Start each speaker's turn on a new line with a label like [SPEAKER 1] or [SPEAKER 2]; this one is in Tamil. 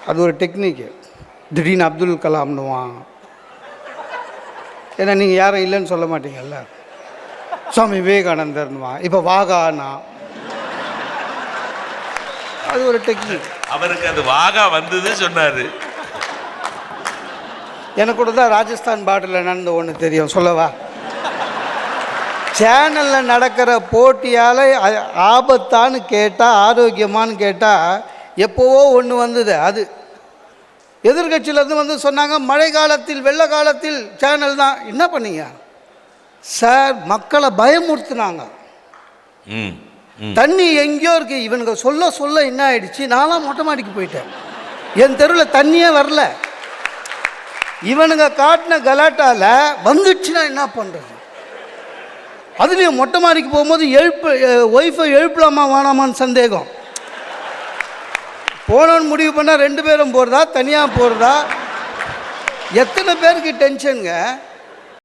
[SPEAKER 1] அது ஒரு டெக்னிக்கு. திடீர்னு அப்துல் கலாம்னுவான். ஏன்னா நீங்கள் யாரும் இல்லைன்னு சொல்ல மாட்டீங்கல்ல. சுவாமி விவேகானந்தர்னுவான். இப்போ வாகானா, அது ஒரு டெக்னிக்.
[SPEAKER 2] அவருக்கு அது வாகா வந்தது சொன்னார்.
[SPEAKER 1] எனக்கு கூட தான் ராஜஸ்தான் பார்டரில் நடந்த ஒன்று தெரியும், சொல்லவா? சேனலில் நடக்கிற போட்டியால் ஆபத்தான்னு கேட்டால், ஆரோக்கியமானு கேட்டால், எப்போவோ ஒன்று வந்தது. அது எதிர்கட்சியிலேருந்து வந்து சொன்னாங்க, மழை காலத்தில் வெள்ள காலத்தில் சேனல் தான். என்ன பண்ணீங்க சார்? மக்களை பயமுறுத்துனாங்க. தண்ணி எங்கேயோ இருக்கு. இவனுங்க சொல்ல சொல்ல என்ன ஆயிடுச்சு, நான்லாம் மொட்டை மாடிக்கு போயிட்டேன். என் தெருவில் தண்ணியே வரல. இவனுங்க காட்டின கலாட்டால வந்துடுச்சுன்னா என்ன பண்ணுறது? அதுலேயும் மொட்டை மாடிக்கு போகும்போது ஒய்ஃபை எழுப்பலாமா வேணாமான்னு சந்தேகம். போனோன்னு முடிவு பண்ணால் 2 பேரும் போகிறதா தனியாக போகிறதா? எத்தனை பேருக்கு டென்ஷனுங்க.